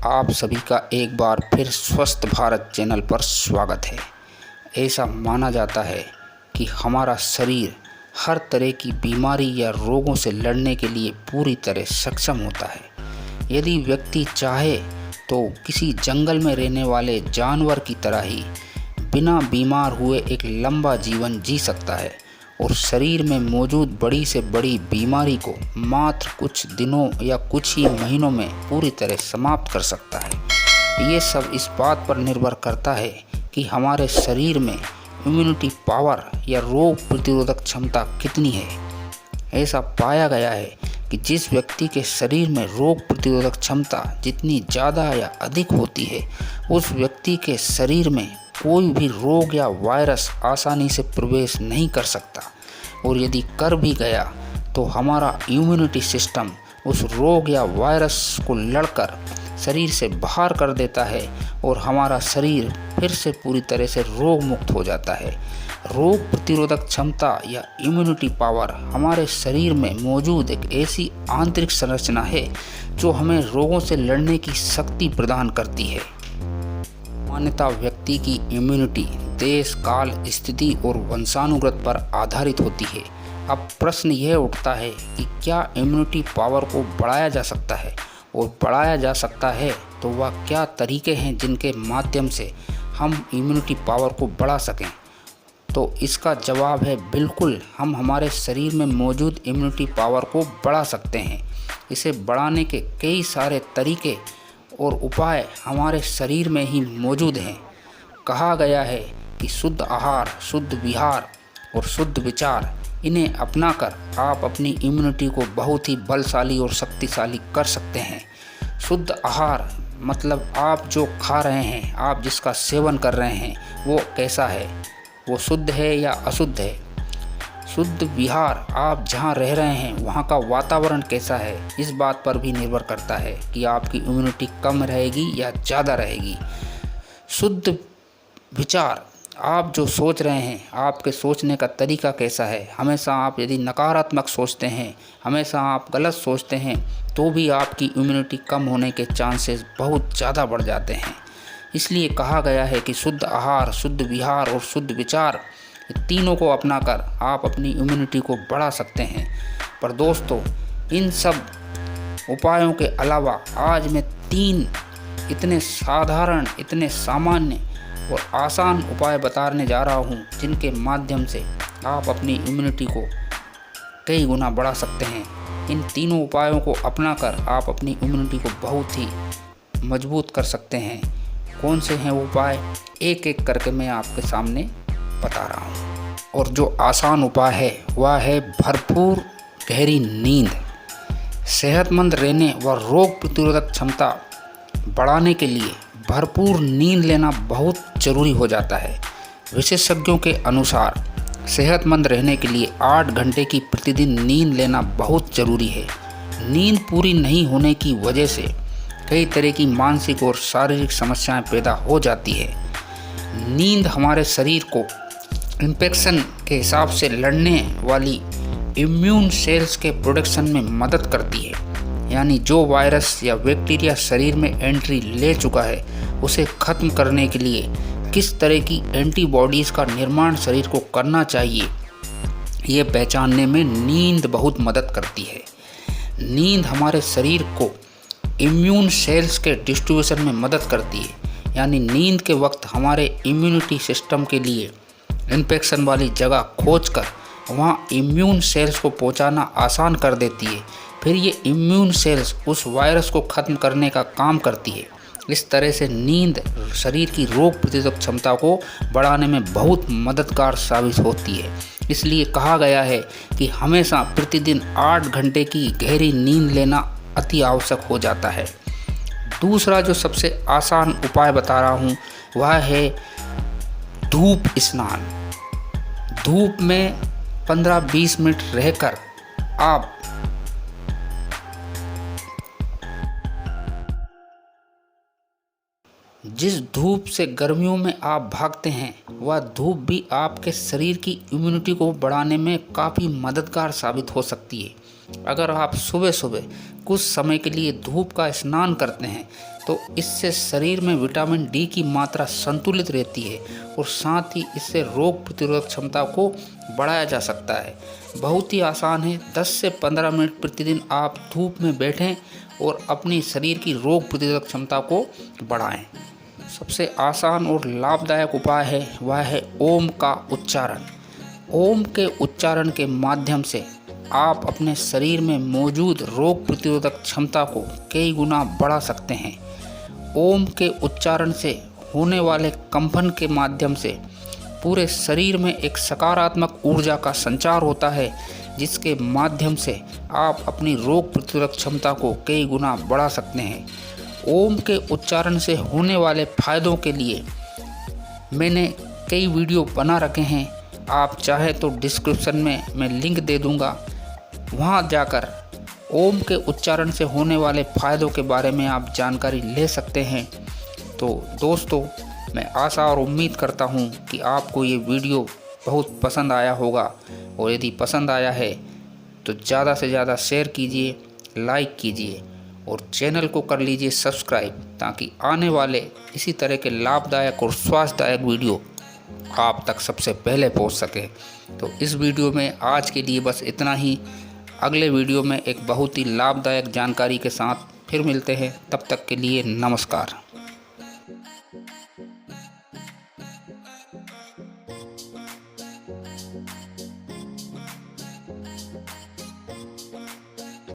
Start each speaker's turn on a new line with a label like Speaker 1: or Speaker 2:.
Speaker 1: आप सभी का एक बार फिर स्वस्थ भारत चैनल पर स्वागत है। ऐसा माना जाता है कि हमारा शरीर हर तरह की बीमारी या रोगों से लड़ने के लिए पूरी तरह सक्षम होता है। यदि व्यक्ति चाहे तो किसी जंगल में रहने वाले जानवर की तरह ही बिना बीमार हुए एक लंबा जीवन जी सकता है और शरीर में मौजूद बड़ी से बड़ी बीमारी को मात्र कुछ दिनों या कुछ ही महीनों में पूरी तरह समाप्त कर सकता है। ये सब इस बात पर निर्भर करता है कि हमारे शरीर में इम्यूनिटी पावर या रोग प्रतिरोधक क्षमता कितनी है। ऐसा पाया गया है कि जिस व्यक्ति के शरीर में रोग प्रतिरोधक क्षमता जितनी ज़्यादा या अधिक होती है, उस व्यक्ति के शरीर में कोई भी रोग या वायरस आसानी से प्रवेश नहीं कर सकता, और यदि कर भी गया तो हमारा इम्यूनिटी सिस्टम उस रोग या वायरस को लड़कर शरीर से बाहर कर देता है और हमारा शरीर फिर से पूरी तरह से रोग मुक्त हो जाता है। रोग प्रतिरोधक क्षमता या इम्यूनिटी पावर हमारे शरीर में मौजूद एक ऐसी आंतरिक संरचना है जो हमें रोगों से लड़ने की शक्ति प्रदान करती है। सामान्यतः व्यक्ति की इम्यूनिटी देश, काल, स्थिति और वंशानुगत पर आधारित होती है। अब प्रश्न यह उठता है कि क्या इम्यूनिटी पावर को बढ़ाया जा सकता है, और बढ़ाया जा सकता है तो वह क्या तरीके हैं जिनके माध्यम से हम इम्यूनिटी पावर को बढ़ा सकें। तो इसका जवाब है बिल्कुल, हम हमारे शरीर में मौजूद इम्यूनिटी पावर को बढ़ा सकते हैं। इसे बढ़ाने के कई सारे तरीके और उपाय हमारे शरीर में ही मौजूद हैं। कहा गया है कि शुद्ध आहार, शुद्ध विहार और शुद्ध विचार, इन्हें अपनाकर आप अपनी इम्यूनिटी को बहुत ही बलशाली और शक्तिशाली कर सकते हैं। शुद्ध आहार मतलब आप जो खा रहे हैं, आप जिसका सेवन कर रहे हैं, वो कैसा है, वो शुद्ध है या अशुद्ध है। शुद्ध विहार, आप जहाँ रह रहे हैं वहाँ का वातावरण कैसा है, इस बात पर भी निर्भर करता है कि आपकी इम्यूनिटी कम रहेगी या ज़्यादा रहेगी। शुद्ध विचार, आप जो सोच रहे हैं, आपके सोचने का तरीका कैसा है। हमेशा आप यदि नकारात्मक सोचते हैं, हमेशा आप गलत सोचते हैं, तो भी आपकी इम्यूनिटी कम होने के चांसेस बहुत ज़्यादा बढ़ जाते हैं। इसलिए कहा गया है कि शुद्ध आहार, शुद्ध विहार और शुद्ध विचार, तीनों को अपनाकर आप अपनी इम्यूनिटी को बढ़ा सकते हैं। पर दोस्तों, इन सब उपायों के अलावा आज मैं 3 इतने साधारण, इतने सामान्य और आसान उपाय बताने जा रहा हूँ जिनके माध्यम से आप अपनी इम्यूनिटी को कई गुना बढ़ा सकते हैं। इन तीनों उपायों को अपनाकर आप अपनी इम्यूनिटी को बहुत ही मजबूत कर सकते हैं। कौन से हैं वो उपाय, एक एक करके मैं आपके सामने बता रहा हूँ। और जो आसान उपाय है वह है भरपूर गहरी नींद। सेहतमंद रहने व रोग प्रतिरोधक क्षमता बढ़ाने के लिए भरपूर नींद लेना बहुत ज़रूरी हो जाता है। विशेषज्ञों के अनुसार सेहतमंद रहने के लिए 8 घंटे की प्रतिदिन नींद लेना बहुत ज़रूरी है। नींद पूरी नहीं होने की वजह से कई तरह की मानसिक और शारीरिक समस्याएं पैदा हो जाती है। नींद हमारे शरीर को इन्फेक्शन के हिसाब से लड़ने वाली इम्यून सेल्स के प्रोडक्शन में मदद करती है। यानी जो वायरस या बैक्टीरिया शरीर में एंट्री ले चुका है, उसे ख़त्म करने के लिए किस तरह की एंटीबॉडीज़ का निर्माण शरीर को करना चाहिए, ये पहचानने में नींद बहुत मदद करती है। नींद हमारे शरीर को इम्यून सेल्स के डिस्ट्रीब्यूशन में मदद करती है। यानी नींद के वक्त हमारे इम्यूनिटी सिस्टम के लिए इन्फेक्शन वाली जगह खोजकर वहाँ इम्यून सेल्स को पहुँचाना आसान कर देती है। फिर ये इम्यून सेल्स उस वायरस को ख़त्म करने का काम करती है। इस तरह से नींद शरीर की रोग प्रतिरोधक क्षमता को बढ़ाने में बहुत मददगार साबित होती है। इसलिए कहा गया है कि हमेशा प्रतिदिन 8 घंटे की गहरी नींद लेना अति आवश्यक हो जाता है। दूसरा जो सबसे आसान उपाय बता रहा हूँ वह है धूप स्नान। धूप में 15-20 मिनट रहकर आप जिस धूप से गर्मियों में आप भागते हैं, वह धूप भी आपके शरीर की इम्यूनिटी को बढ़ाने में काफ़ी मददगार साबित हो सकती है। अगर आप सुबह सुबह कुछ समय के लिए धूप का स्नान करते हैं तो इससे शरीर में विटामिन डी की मात्रा संतुलित रहती है और साथ ही इससे रोग प्रतिरोधक क्षमता को बढ़ाया जा सकता है। बहुत ही आसान है, 10 से 15 मिनट प्रतिदिन आप धूप में बैठें और अपनी शरीर की रोग प्रतिरोधक क्षमता को बढ़ाएं। सबसे आसान और लाभदायक उपाय है वह है ओम का उच्चारण। ओम के उच्चारण के माध्यम से आप अपने शरीर में मौजूद रोग प्रतिरोधक क्षमता को कई गुना बढ़ा सकते हैं। ओम के उच्चारण से होने वाले कंपन के माध्यम से पूरे शरीर में एक सकारात्मक ऊर्जा का संचार होता है, जिसके माध्यम से आप अपनी रोग प्रतिरोधक क्षमता को कई गुना बढ़ा सकते हैं। ओम के उच्चारण से होने वाले फायदों के लिए मैंने कई वीडियो बना रखे हैं, आप चाहे तो डिस्क्रिप्शन में मैं लिंक दे दूंगा, वहां जाकर ओम के उच्चारण से होने वाले फ़ायदों के बारे में आप जानकारी ले सकते हैं। तो दोस्तों, मैं आशा और उम्मीद करता हूं कि आपको ये वीडियो बहुत पसंद आया होगा, और यदि पसंद आया है तो ज़्यादा से ज़्यादा शेयर कीजिए, लाइक कीजिए और चैनल को कर लीजिए सब्सक्राइब, ताकि आने वाले इसी तरह के लाभदायक और स्वास्थ्यदायक वीडियो आप तक सबसे पहले पहुंच सके। तो इस वीडियो में आज के लिए बस इतना ही। अगले वीडियो में एक बहुत ही लाभदायक जानकारी के साथ फिर मिलते हैं। तब तक के लिए नमस्कार।